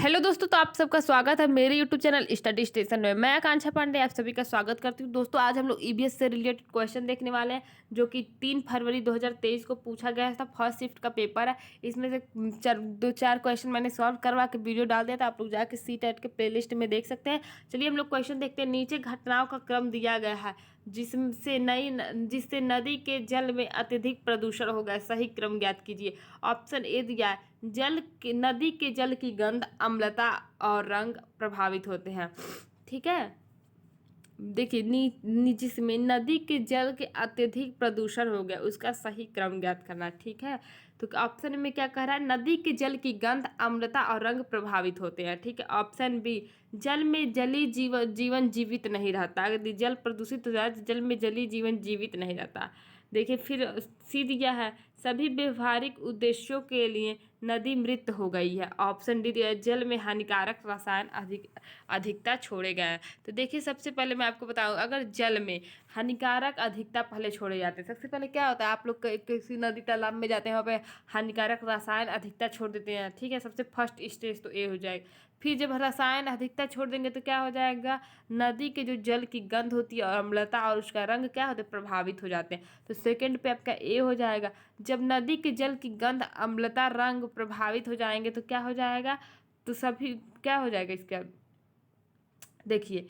Hello दोस्तों, तो आप सबका स्वागत है मेरे यूट्यूब चैनल स्टडी स्टेशन में। मैं आकांक्षा पांडे आप सभी का स्वागत करती हूँ। दोस्तों, आज हम लोग ईवीएस से रिलेटेड क्वेश्चन देखने वाले हैं, जो कि 3 फरवरी 2023 को पूछा गया था। फर्स्ट शिफ्ट का पेपर है। इसमें से दो चार क्वेश्चन मैंने सॉल्व करवा के वीडियो डाल दिया था। आप लोग जाके सी टेट के प्लेलिस्ट में देख सकते हैं। चलिए हम लोग क्वेश्चन देखते हैं। नीचे घटनाओं का क्रम दिया गया है जिससे नदी के जल में अत्यधिक प्रदूषण हो गया। सही क्रम ज्ञात कीजिए। ऑप्शन ए दिया है, नदी के जल की गंध, अम्लता और रंग प्रभावित होते हैं। ठीक है, देखिए जिसमें नदी के जल के अत्यधिक प्रदूषण हो गया, उसका सही क्रम ज्ञात करना। ठीक है, तो ऑप्शन में क्या कह रहा है, नदी के जल की गंध, अम्लता और रंग प्रभावित होते हैं। ठीक है, ऑप्शन बी, जल में जली जीवन जीवित नहीं रहता। अगर जल प्रदूषित हो जाए तो जल में जली जीवन जीवित नहीं रहता। देखिए फिर सी दिया है, सभी व्यवहारिक उद्देश्यों के लिए नदी मृत हो गई है। ऑप्शन डी दिया है, जल में हानिकारक रसायन अधिकता छोड़े गए हैं। तो देखिए सबसे पहले मैं आपको बताऊं, अगर जल में हानिकारक अधिकता पहले छोड़े जाते हैं, सबसे पहले क्या होता है, आप लोग किसी नदी तालाब में जाते हैं, वहाँ पे हानिकारक रसायन अधिकता छोड़ देते हैं। ठीक है, सबसे फर्स्ट स्टेज तो ये हो जाएगा। फिर जब रसायन अधिकता छोड़ देंगे तो क्या हो जाएगा, नदी के जो जल की गंध होती है और अम्लता और उसका रंग क्या होता है, प्रभावित हो जाते हैं। तो सेकंड पे आपका ए हो जाएगा। जब नदी के जल की गंध, अम्लता, रंग प्रभावित हो जाएंगे तो क्या हो जाएगा, तो सभी क्या हो जाएगा इसका, देखिए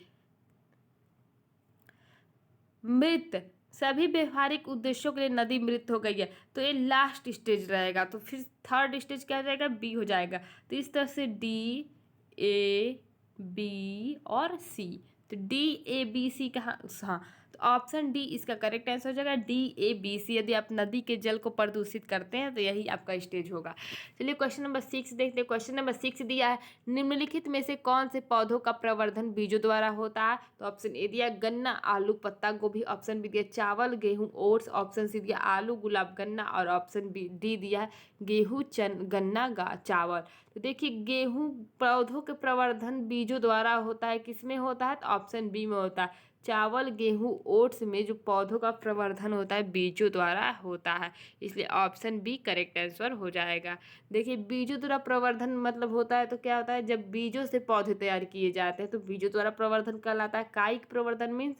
मृत, सभी व्यवहारिक उद्देश्यों के लिए नदी मृत हो गई है। तो ये लास्ट स्टेज रहेगा। तो फिर थर्ड स्टेज क्या हो जाएगा, बी हो जाएगा। तो इस तरह से डी, ए, बी और सी। तो डी, ए, बी, सी कहाँ, हाँ, तो ऑप्शन डी इसका करेक्ट आंसर हो जाएगा, डी, ए, बी, सी। यदि आप नदी के जल को प्रदूषित करते हैं तो यही आपका स्टेज होगा। चलिए क्वेश्चन नंबर 6 देखते हैं। क्वेश्चन नंबर 6 दिया है, निम्नलिखित में से कौन से पौधों का प्रवर्धन बीजों द्वारा होता है। तो ऑप्शन ए दिया गन्ना, आलू, पत्ता गोभी। ऑप्शन बी दिया चावल, गेहूं, ओट्स। ऑप्शन सी दिया आलू, गुलाब, गन्ना। और ऑप्शन बी डी दिया है गेहूं, गन्ना, चावल। तो देखिए गेहूं पौधों के प्रवर्धन बीजों द्वारा होता है, किसमें होता है, तो ऑप्शन बी में होता है। चावल, गेहूं, ओट्स में जो पौधों का प्रवर्धन होता है बीजों द्वारा होता है, इसलिए ऑप्शन बी करेक्ट आंसर हो जाएगा। देखिए बीजों द्वारा प्रवर्धन मतलब होता है तो क्या होता है, जब बीजों से पौधे तैयार किए जाते हैं तो बीजों द्वारा प्रवर्धन कहलाता है। कायिक प्रवर्धन मीन्स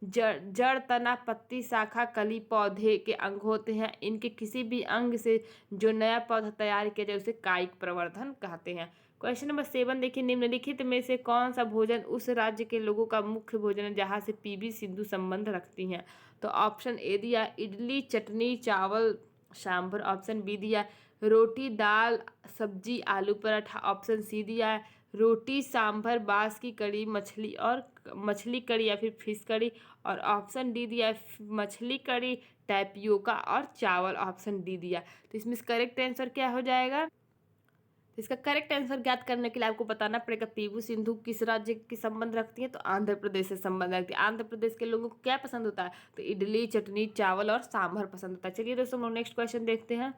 जड़, तना, पत्ती, शाखा, कली पौधे के अंग होते हैं। इनके किसी भी अंग से जो नया पौधा तैयार किया जाए उसे कायिक प्रवर्धन कहते हैं। क्वेश्चन नंबर 7 देखिए, निम्नलिखित में से कौन सा भोजन उस राज्य के लोगों का मुख्य भोजन है जहाँ से पीवी सिंधु संबंध रखती हैं। तो ऑप्शन ए दिया इडली, चटनी, चावल, सांभर। ऑप्शन बी दिया रोटी, दाल, सब्जी, आलू पराठा। ऑप्शन सी दिया है रोटी, सांभर, बांस की कड़ी, मछली कड़ी या फिर फिश कड़ी। और ऑप्शन डी दिया है मछली कड़ी, टैपियोका और चावल। ऑप्शन डी दिया। तो इसमें करेक्ट आंसर क्या हो जाएगा, तो इसका करेक्ट आंसर ज्ञात करने के लिए आपको बताना पड़ेगा पीवी सिंधु किस राज्य के संबंध रखती है, तो आंध्र प्रदेश से संबंध रखती है। आंध्र प्रदेश के लोगों को क्या पसंद होता है, तो इडली, चटनी, चावल और सांभर पसंद होता है। चलिए दोस्तों हम नेक्स्ट क्वेश्चन देखते हैं।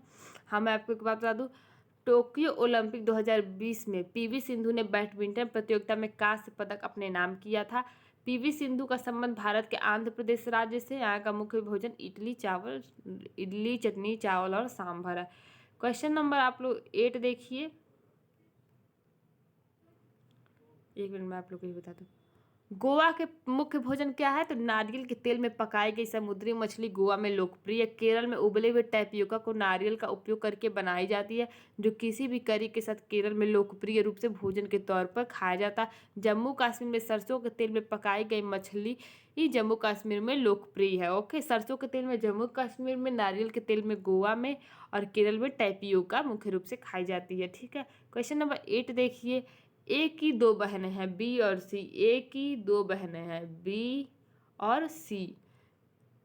हाँ, मैं आपको एक बात बता दूं, टोक्यो ओलंपिक 2020 में पीवी सिंधु ने बैडमिंटन प्रतियोगिता में कांस्य पदक अपने नाम किया था। पीवी सिंधु का संबंध भारत के आंध्र प्रदेश राज्य से। यहाँ का मुख्य भोजन इडली, चटनी, चावल और सांभर है। क्वेश्चन नंबर आप लोग 8 देखिए, एक मिनट में आप लोग को ये बता दूं, गोवा के मुख्य भोजन क्या है, तो नारियल के तेल में पकाई गई समुद्री मछली गोवा में लोकप्रिय है। केरल में उबले हुए टैपियोका को नारियल का उपयोग करके बनाई जाती है, जो किसी भी करी के साथ केरल में लोकप्रिय रूप से भोजन के तौर पर खाया जाता है। जम्मू कश्मीर में सरसों के तेल में पकाई गई मछली ही जम्मू कश्मीर में लोकप्रिय है। ओके, सरसों के तेल में जम्मू कश्मीर में, नारियल के तेल में गोवा में, और केरल में टैपियोका मुख्य रूप से खाई जाती है। ठीक है, क्वेश्चन नंबर 8 देखिए, ए की दो बहनें हैं बी और सी। ए की दो बहनें हैं बी और सी।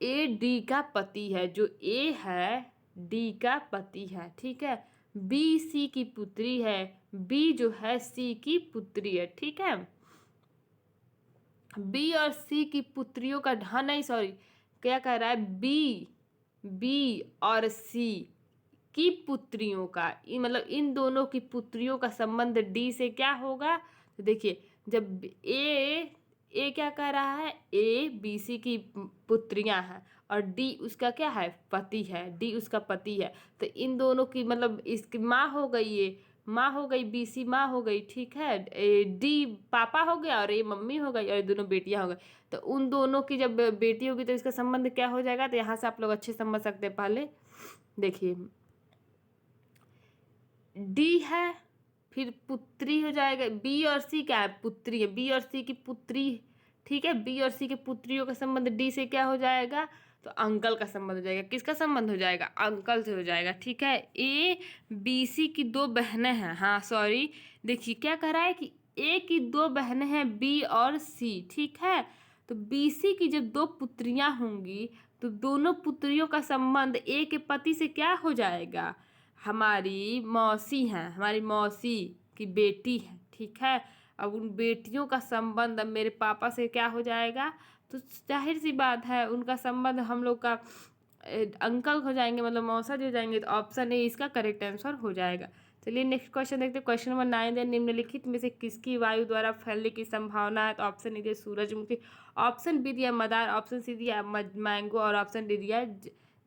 ए डी का पति है, जो ए है डी का पति है। ठीक है, बी सी की पुत्री है, बी जो है सी की पुत्री है। ठीक है, बी और सी की पुत्रियों का, हाँ नहीं सॉरी, क्या कह रहा है, बी और सी की पुत्रियों का, मतलब इन दोनों की पुत्रियों का संबंध डी से क्या होगा, तो देखिए जब ए क्या कह रहा है, ए बी सी की पुत्रियां हैं और डी उसका क्या है, पति है, डी उसका पति है। तो इन दोनों की मतलब इसकी माँ हो गई ये, माँ हो गई, बी सी माँ हो गई, ठीक है, डी पापा हो गया और ए मम्मी हो गई और ये दोनों बेटियां हो गई। तो उन दोनों की जब बेटी होगी तो इसका संबंध क्या हो जाएगा, तो यहाँ से आप लोग अच्छे समझ सकते हैं। पहले देखिए डी है, फिर पुत्री हो जाएगा, बी और सी क्या है, पुत्री है, बी और सी की पुत्री, ठीक है, बी और सी के पुत्रियों का संबंध डी से क्या हो जाएगा, तो अंकल का संबंध हो जाएगा। किसका संबंध हो जाएगा, अंकल से हो जाएगा, ठीक है। ए बी सी की दो बहनें हैं, हाँ सॉरी, देखिए क्या कह रहा है कि ए की दो बहनें हैं बी और सी, ठीक है। तो बी सी की जब दो पुत्रियां होंगी तो दोनों पुत्रियों का संबंध ए के पति से क्या हो जाएगा, हमारी मौसी हैं, हमारी मौसी की बेटी है, ठीक है। अब उन बेटियों का संबंध अब मेरे पापा से क्या हो जाएगा, तो जाहिर सी बात है उनका संबंध हम लोग का अंकल हो जाएंगे, मतलब मौसा जी हो जाएंगे। तो ऑप्शन ए इसका करेक्ट आंसर हो जाएगा। चलिए नेक्स्ट क्वेश्चन देखते हैं। क्वेश्चन नंबर 9 है, निम्नलिखित में से किसकी वायु द्वारा फैलने की संभावना है, तो ऑप्शन ए दिया सूरजमुखी, ऑप्शन बी दिया मदार, ऑप्शन सी दिया मैंगो और ऑप्शन डी दिया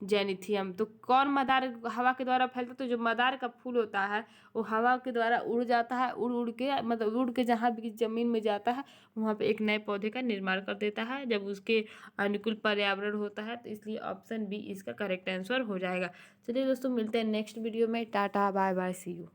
जेनिथियम। तो कौन मदार हवा के द्वारा फैलता है, तो जो मदार का फूल होता है वो हवा के द्वारा उड़ जाता है, उड़ उड़ के मतलब उड़ के जहाँ भी ज़मीन में जाता है वहाँ पे एक नए पौधे का निर्माण कर देता है जब उसके अनुकूल पर्यावरण होता है। तो इसलिए ऑप्शन बी इसका करेक्ट आंसर हो जाएगा। चलिए दोस्तों मिलते हैं नेक्स्ट वीडियो में। Tata bye bye see you.